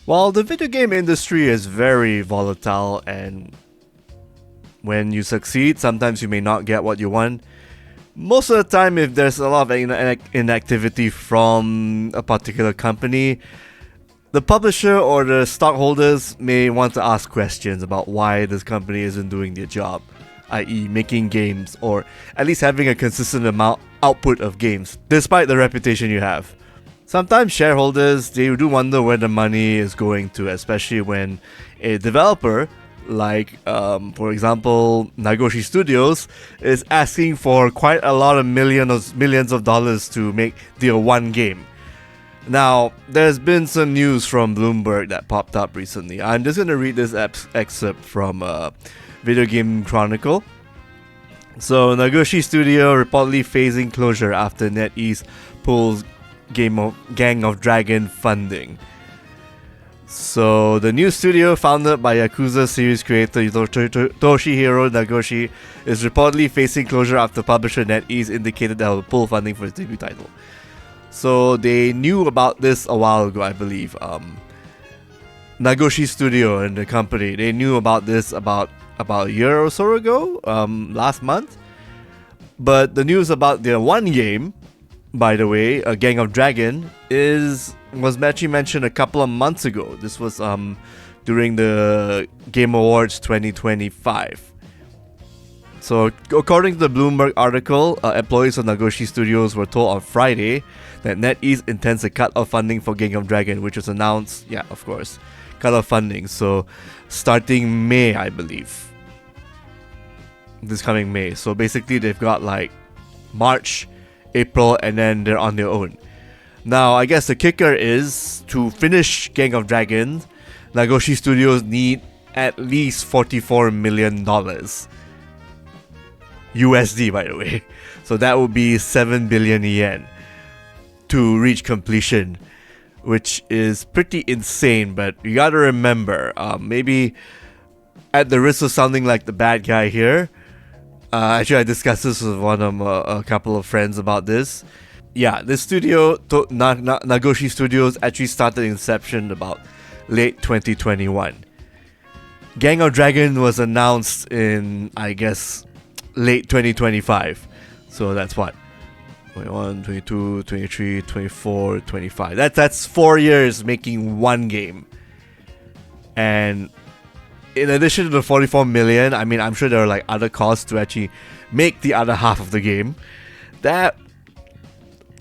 While the video game industry is very volatile, and when you succeed, sometimes you may not get what you want. Most of the time, if there's a lot of inactivity from a particular company, the publisher or the stockholders may want to ask questions about why this company isn't doing their job, i.e. making games, or at least having a consistent output of games, despite the reputation you have. Sometimes shareholders, they do wonder where the money is going to, especially when a developer, like for example Nagoshi Studios, is asking for quite a lot of millions of dollars to make their one game. Now, there's been some news from Bloomberg that popped up recently. I'm just going to read this excerpt from Video Game Chronicle. So, Nagoshi Studio reportedly facing closure after NetEase pulls Gang of Dragon funding. So, the new studio, founded by Yakuza series creator Toshihiro Nagoshi, is reportedly facing closure after publisher NetEase indicated that it will pull funding for its debut title. So, they knew about this a while ago, I believe. Nagoshi Studio and the company, they knew about this about a year or so ago, last month. But the news about their one game, by the way, A Gang of Dragon, was actually mentioned a couple of months ago. This was during the Game Awards 2025. So, according to the Bloomberg article, employees of Nagoshi Studios were told on Friday that NetEase intends to cut off funding for Gang of Dragon, which was announced, yeah, of course, cut off funding. So, starting May, I believe. This coming May. So, basically, they've got like March, April, and then they're on their own. Now, I guess the kicker is, to finish Gang of Dragons, Nagoshi Studios need at least $44 million. USD, by the way. So that would be 7 billion yen to reach completion, which is pretty insane. But you gotta remember, maybe at the risk of sounding like the bad guy here, actually I discussed this with a couple of friends about this. Yeah, this studio, Nagoshi Studios, actually started inception about late 2021. Gang of Dragon was announced in, I guess, late 2025. So that's what? 21, 22, 23, 24, 25. That's 4 years making one game. And in addition to the 44 million, I mean, I'm sure there are like other costs to actually make the other half of the game. That's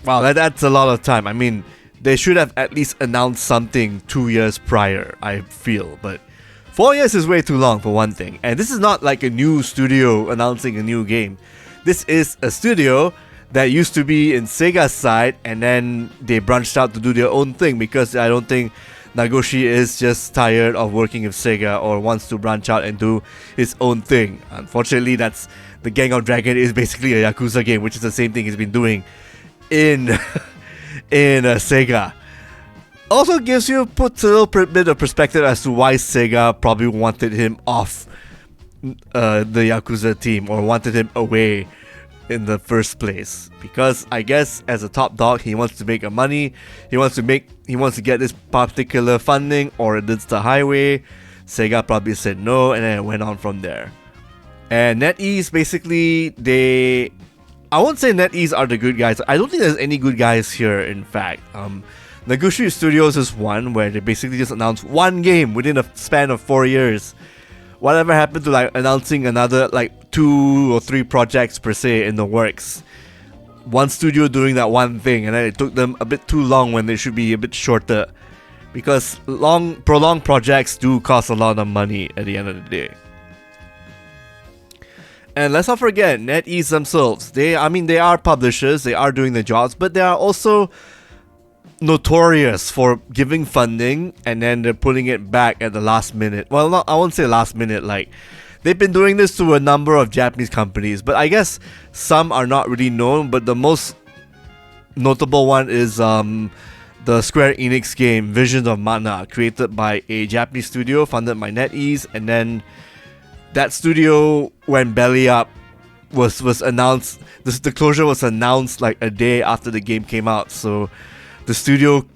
a lot of time. I mean, they should have at least announced something 2 years prior, I feel. But 4 years is way too long, for one thing. And this is not like a new studio announcing a new game. This is a studio that used to be in Sega's side, and then they branched out to do their own thing, because I don't think Nagoshi is just tired of working with Sega or wants to branch out and do his own thing. Unfortunately, the Gang of Dragon is basically a Yakuza game, which is the same thing he's been doing in Sega. Also puts a little bit of perspective as to why Sega probably wanted him off the Yakuza team, or wanted him away in the first place. Because I guess as a top dog, he wants to make money. He wants to get this particular funding, or it's the highway. Sega probably said no, and then it went on from there. And NetEase, basically, I won't say NetEase are the good guys. I don't think there's any good guys here, in fact. Nagoshi Studios is one where they basically just announced one game within a span of 4 years. Whatever happened to like announcing another like 2 or 3 projects per se in the works? One studio doing that one thing, and then it took them a bit too long when they should be a bit shorter. Because prolonged projects do cost a lot of money at the end of the day. And let's not forget, NetEase themselves, they are publishers, they are doing their jobs, but they are also notorious for giving funding and then they're putting it back at the last minute. Well, I won't say last minute, like, they've been doing this to a number of Japanese companies, but I guess some are not really known, but the most notable one is the Square Enix game Visions of Mana, created by a Japanese studio funded by NetEase, and then that studio went belly up. Was announced. The closure was announced like a day after the game came out. So the studio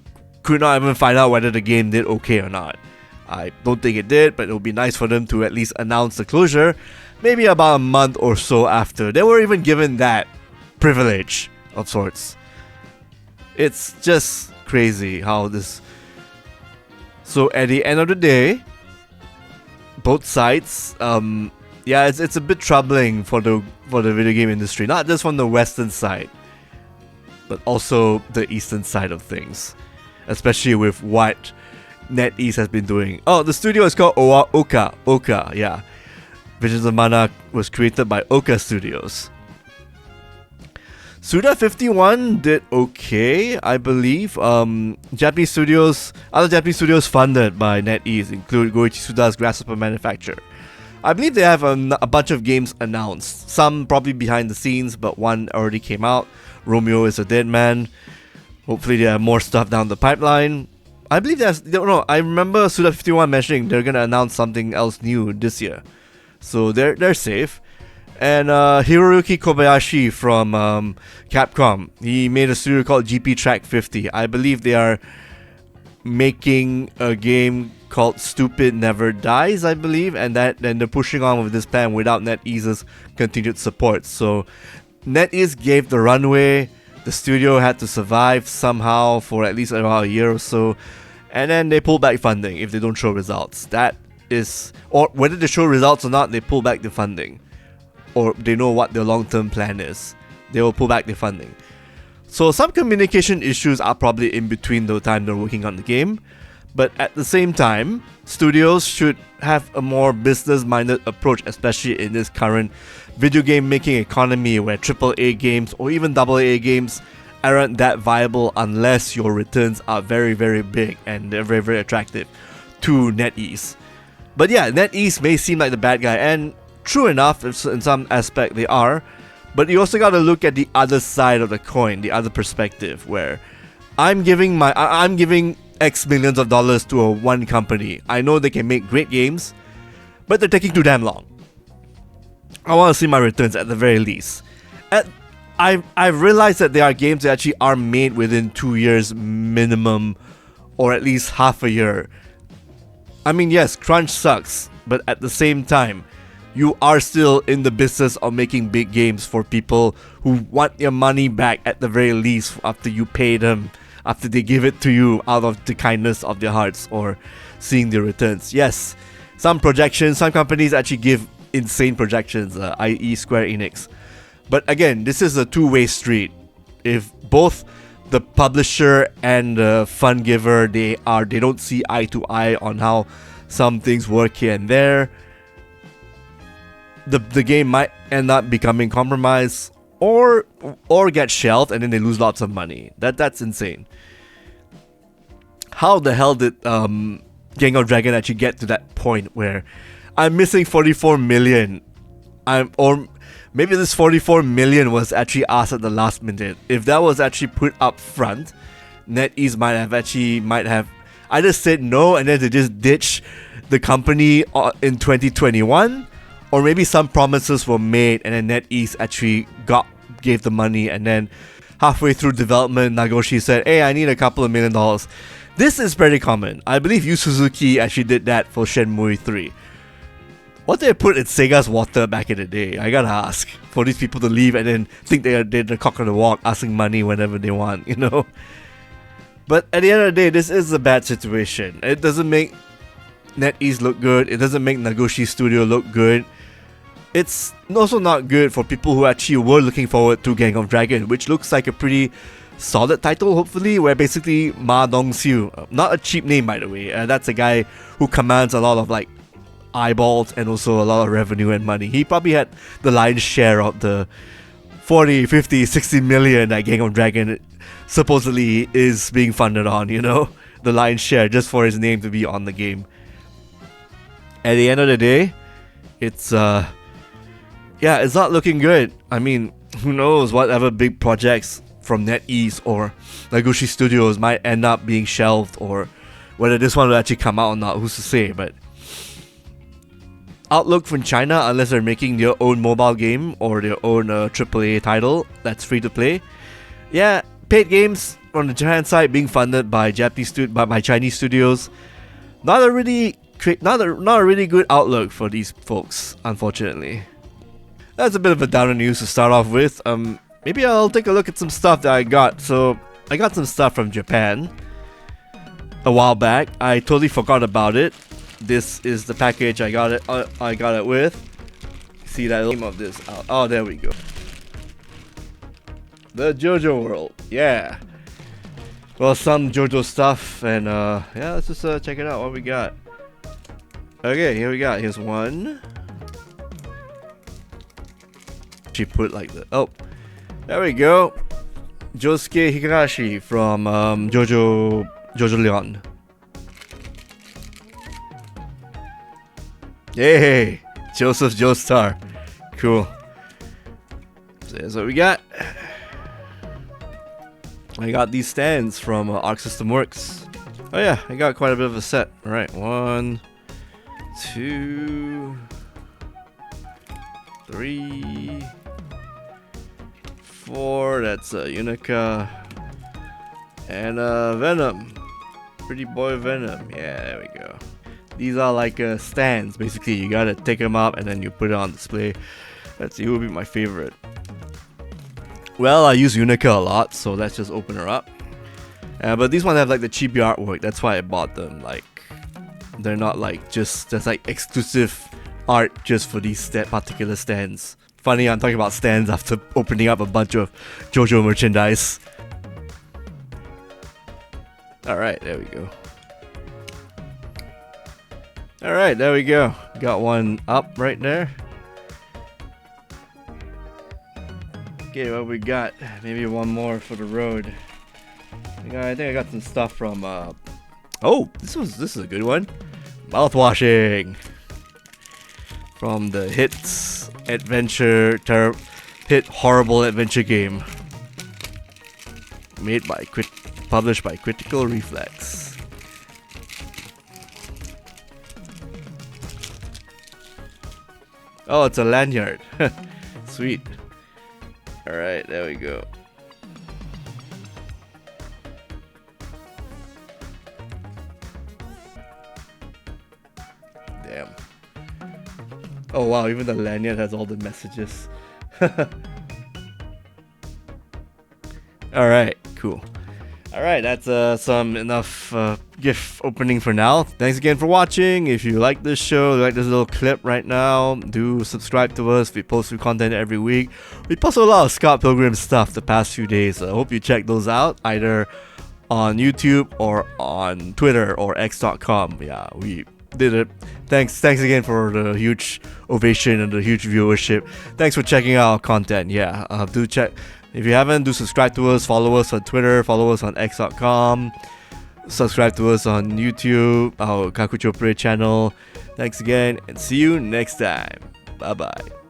could not even find out whether the game did okay or not. I don't think it did, but it would be nice for them to at least announce the closure maybe about a month or so after. They were even given that privilege of sorts. It's just crazy how this... So at the end of the day, both sides, yeah, it's a bit troubling for the video game industry, not just from the Western side, but also the Eastern side of things, especially with what NetEase has been doing. Oh, the studio is called Oka, yeah. Visions of Mana was created by Oka Studios. Suda51 did okay, I believe. Other Japanese studios funded by NetEase include Goichi Suda's Grasshopper Manufacture. I believe they have a bunch of games announced, some probably behind the scenes, but one already came out. Romeo is a Dead Man. Hopefully they have more stuff down the pipeline. I believe I remember Suda51 mentioning they're gonna announce something else new this year, so they're safe. And Hiroyuki Kobayashi from Capcom, he made a studio called GP Track 50. I believe they are making a game called Stupid Never Dies, I believe, and they're pushing on with this plan without NetEase's continued support. So NetEase gave the runway. The studio had to survive somehow for at least around a year or so, and then they pull back funding if they don't show results. That is, or whether they show results or not, they pull back the funding, or they know what their long-term plan is. They will pull back the funding. So some communication issues are probably in between the time they're working on the game, but at the same time, studios should have a more business-minded approach, especially in this current video game making economy where AAA games or even AA games aren't that viable unless your returns are very, very big and they're very, very attractive to NetEase. But yeah, NetEase may seem like the bad guy, and true enough, in some aspect they are, but you also got to look at the other side of the coin, the other perspective, where I'm giving X millions of dollars to one company. I know they can make great games, but they're taking too damn long. I want to see my returns at the very least. I've realized that there are games that actually are made within 2 years minimum, or at least half a year. I mean, yes, crunch sucks, but at the same time, you are still in the business of making big games for people who want your money back at the very least after you pay them, after they give it to you out of the kindness of their hearts or seeing the returns. Yes, some companies actually give insane projections, i.e. Square Enix. But again, this is a two-way street. If both the publisher and the fund giver, they don't see eye to eye on how some things work here and there, the game might end up becoming compromised or get shelved, and then they lose lots of money. That's insane. How the hell did Gang of Dragon actually get to that point where I'm missing 44 million? Or maybe this 44 million was actually asked at the last minute. If that was actually put up front, NetEase might have either said no and then they just ditched the company in 2021, or maybe some promises were made and then NetEase actually gave the money, and then halfway through development, Nagoshi said, "Hey, I need a couple of $1 million." This is very common. I believe Yu Suzuki actually did that for Shenmue 3. What did they put in Sega's water back in the day? I gotta ask. For these people to leave and then think they're the cock of the walk, asking money whenever they want, you know? But at the end of the day, this is a bad situation. It doesn't make NetEase look good. It doesn't make Nagoshi Studio look good. It's also not good for people who actually were looking forward to Gang of Dragon, which looks like a pretty solid title, hopefully, where basically Ma Dong-seul, not a cheap name by the way, that's a guy who commands a lot of like eyeballs and also a lot of revenue and money. He probably had the lion's share of the 40, 50, 60 million that Gang of Dragon supposedly is being funded on, you know? The lion's share just for his name to be on the game. At the end of the day, it's it's not looking good. I mean, who knows, whatever big projects from NetEase or Nagoshi Studios might end up being shelved, or whether this one will actually come out or not, who's to say. But outlook from China, unless they're making their own mobile game or their own AAA title that's free to play, yeah, paid games, on the Japan side, being funded by by Chinese studios, not a really good outlook for these folks, unfortunately. That's a bit of a downer news to start off with. Maybe I'll take a look at some stuff that I got. So I got some stuff from Japan a while back. I totally forgot about it. This is the package I got it with. See that name of this out. Oh, there we go. The JoJo World. Yeah. Well, some JoJo stuff, and yeah, let's just check it out. What we got? Okay, here we got. Here's one. She put like the there we go. Josuke Higurashi from JoJo Leon. Yay! Joseph Joestar. Cool. So here's what we got. I got these stands from Arc System Works. Oh yeah, I got quite a bit of a set. Alright, 1, 2, 3, 4. That's Unica. And Venom. Pretty boy Venom. Yeah, there we go. These are like stands, basically. You gotta take them up and then you put it on display. That's it would be my favorite. Well, I use Unica a lot, so let's just open her up. But these ones have like the chibi artwork. That's why I bought them. Like, they're not like there's like exclusive art just for these particular stands. Funny, I'm talking about stands after opening up a bunch of JoJo merchandise. Alright, there we go. Alright, there we go. Got one up right there. Okay, what we got? Maybe one more for the road. I think I got some stuff from oh, this is a good one. Mouthwashing from the hit horrible adventure game published by Critical Reflex. Oh, it's a lanyard. Sweet. Alright, there we go. Damn. Oh wow, even the lanyard has all the messages. Alright, cool. Alright, that's some enough gift opening for now. Thanks again for watching. If you like this show, like this little clip right now, do subscribe to us. We post new content every week. We post a lot of Scott Pilgrim stuff the past few days. I hope you check those out, either on YouTube or on Twitter or x.com. Yeah, we did it. Thanks again for the huge ovation and the huge viewership. Thanks for checking out our content. Yeah, do check. If you haven't, do subscribe to us, follow us on Twitter, follow us on x.com, subscribe to us on YouTube, our Kakuchopre channel. Thanks again, and see you next time. Bye bye.